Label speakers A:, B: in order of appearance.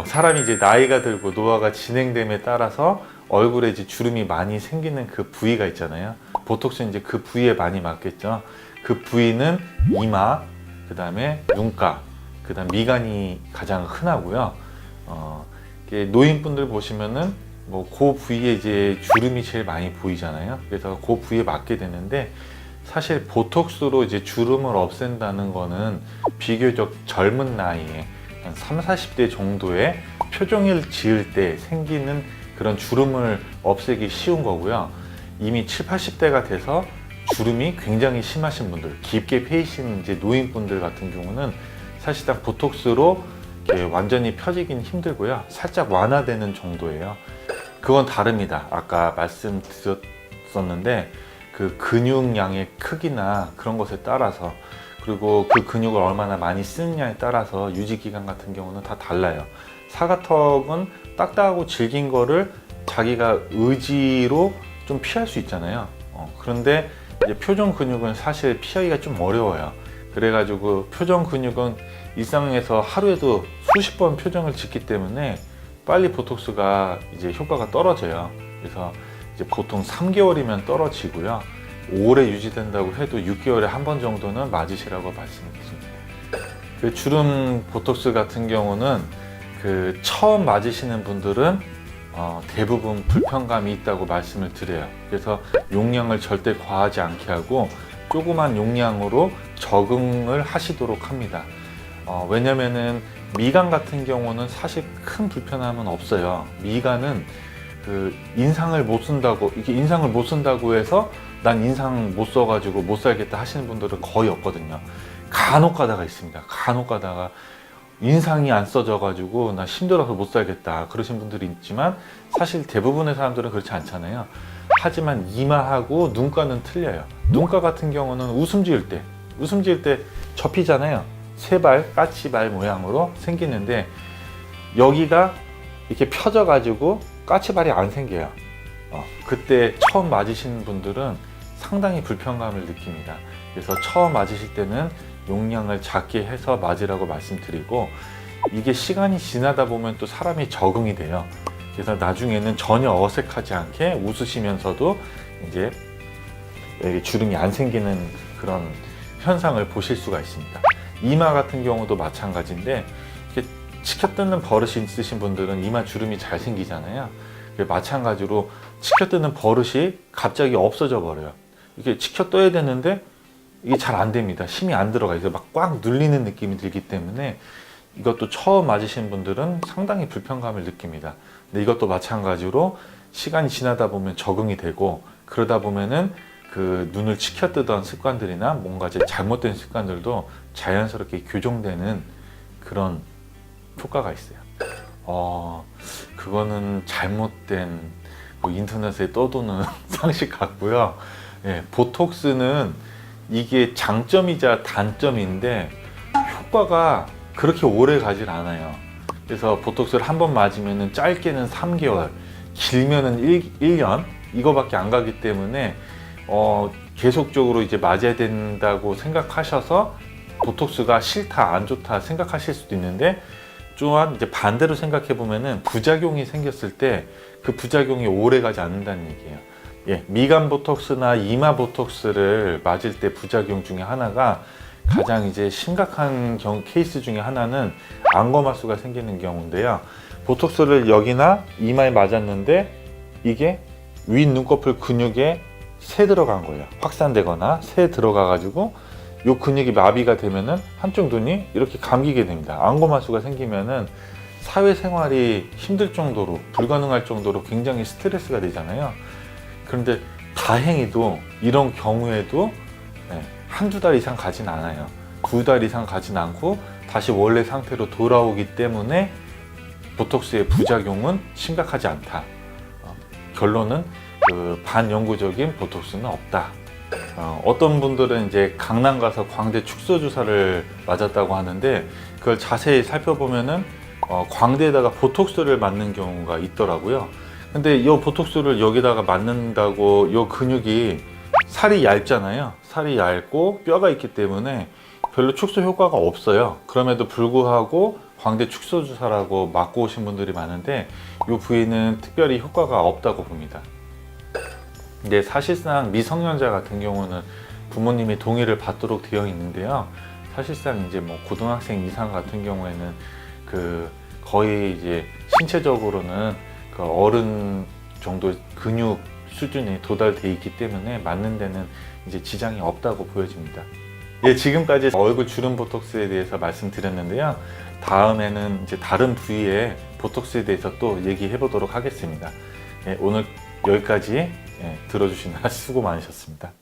A: 사람이 이제 나이가 들고 노화가 진행됨에 따라서 얼굴에 이제 주름이 많이 생기는 그 부위가 있잖아요. 보톡스는 이제 그 부위에 많이 맞겠죠. 그 부위는 이마, 그 다음에 눈가, 그 다음 미간이 가장 흔하고요. 노인분들 보시면은 그 부위에 이제 주름이 제일 많이 보이잖아요. 그래서 그 부위에 맞게 되는데, 사실 보톡스로 이제 주름을 없앤다는 거는 비교적 젊은 나이에 한 30, 40대 정도의 표정을 지을 때 생기는 그런 주름을 없애기 쉬운 거고요. 이미 7, 80대가 돼서 주름이 굉장히 심하신 분들, 깊게 패이신 이제 노인분들 같은 경우는 사실상 보톡스로 이렇게 완전히 펴지긴 힘들고요. 살짝 완화되는 정도예요. 그건 다릅니다. 아까 말씀드렸었는데 그 근육량의 크기나 그런 것에 따라서, 그리고 그 근육을 얼마나 많이 쓰느냐에 따라서 유지기간 같은 경우는 다 달라요. 사각턱은 딱딱하고 질긴 거를 자기가 의지로 좀 피할 수 있잖아요. 그런데 이제 표정 근육은 사실 피하기가 좀 어려워요. 그래가지고 표정 근육은 일상에서 하루에도 수십 번 표정을 짓기 때문에 빨리 보톡스가 이제 효과가 떨어져요. 그래서 이제 보통 3개월이면 떨어지고요. 오래 유지된다고 해도 6개월에 한 번 정도는 맞으시라고 말씀드립니다. 그 주름 보톡스 같은 경우는 그 처음 맞으시는 분들은 대부분 불편감이 있다고 말씀을 드려요. 그래서 용량을 절대 과하지 않게 하고 조그만 용량으로 적응을 하시도록 합니다. 왜냐면은 미간 같은 경우는 사실 큰 불편함은 없어요. 미간은 그 인상을 못 쓴다고, 이게 인상을 못 쓴다고 해서 난 인상 못 써가지고 못 살겠다 하시는 분들은 거의 없거든요. 간혹 가다가 있습니다. 간혹 가다가 인상이 안 써져가지고 나 힘들어서 못 살겠다 그러신 분들이 있지만, 사실 대부분의 사람들은 그렇지 않잖아요. 하지만 이마하고 눈가는 틀려요. 눈가 같은 경우는 웃음 지을 때 접히잖아요. 쇠발, 까치발 모양으로 생기는데 여기가 이렇게 펴져가지고 까치발이 안 생겨요. 그때 처음 맞으시는 분들은 상당히 불편감을 느낍니다. 그래서 처음 맞으실 때는 용량을 작게 해서 맞으라고 말씀드리고, 이게 시간이 지나다 보면 또 사람이 적응이 돼요. 그래서 나중에는 전혀 어색하지 않게 웃으시면서도 이제 주름이 안 생기는 그런 현상을 보실 수가 있습니다. 이마 같은 경우도 마찬가지인데, 이렇게 치켜뜯는 버릇이 있으신 분들은 이마 주름이 잘 생기잖아요. 마찬가지로 치켜뜯는 버릇이 갑자기 없어져 버려요. 이렇게 치켜떠야 되는데 이게 잘 안 됩니다. 힘이 안 들어가요. 그래서 막 꽉 눌리는 느낌이 들기 때문에 이것도 처음 맞으신 분들은 상당히 불편감을 느낍니다. 근데 이것도 마찬가지로 시간이 지나다 보면 적응이 되고, 그러다 보면은 그 눈을 치켜뜨던 습관들이나 뭔가 이제 잘못된 습관들도 자연스럽게 교정되는 그런 효과가 있어요. 그거는 잘못된 인터넷에 떠도는 상식 같고요. 보톡스는 이게 장점이자 단점인데 효과가 그렇게 오래 가질 않아요. 그래서 보톡스를 한 번 맞으면 짧게는 3개월, 길면은 1년 이거밖에 안 가기 때문에 계속적으로 이제 맞아야 된다고 생각하셔서 보톡스가 싫다, 안 좋다 생각하실 수도 있는데, 또한 이제 반대로 생각해 보면은 부작용이 생겼을 때 그 부작용이 오래 가지 않는다는 얘기예요. 미간 보톡스나 이마 보톡스를 맞을 때 부작용 중에 하나가, 가장 이제 심각한 케이스 중에 하나는 안검하수가 생기는 경우인데요. 보톡스를 여기나 이마에 맞았는데 이게 윗 눈꺼풀 근육에 새 들어간 거예요. 확산되거나 새 들어가 가지고 이 근육이 마비가 되면은 한쪽 눈이 이렇게 감기게 됩니다. 안검하수가 생기면은 사회생활이 힘들 정도로, 불가능할 정도로 굉장히 스트레스가 되잖아요. 그런데 다행히도 이런 경우에도 한두 달 이상 가진 않아요. 2달 이상 가진 않고 다시 원래 상태로 돌아오기 때문에 보톡스의 부작용은 심각하지 않다. 결론은 반영구적인 보톡스는 없다. 어떤 분들은 이제 강남 가서 광대 축소 주사를 맞았다고 하는데, 그걸 자세히 살펴보면은 광대에다가 보톡스를 맞는 경우가 있더라고요. 근데 이 보톡스를 여기다가 맞는다고 이 근육이 살이 얇잖아요. 살이 얇고 뼈가 있기 때문에 별로 축소 효과가 없어요. 그럼에도 불구하고 광대 축소 주사라고 맞고 오신 분들이 많은데 이 부위는 특별히 효과가 없다고 봅니다. 근데 사실상 미성년자 같은 경우는 부모님의 동의를 받도록 되어 있는데요. 사실상 이제 뭐 고등학생 이상 같은 경우에는 그 거의 이제 신체적으로는 그 어른 정도 근육 수준이 도달돼 있기 때문에 맞는 데는 이제 지장이 없다고 보여집니다. 예, 지금까지 얼굴 주름 보톡스에 대해서 말씀드렸는데요. 다음에는 이제 다른 부위의 보톡스에 대해서 또 얘기해 보도록 하겠습니다. 예, 오늘 여기까지 들어주시느라 수고 많으셨습니다.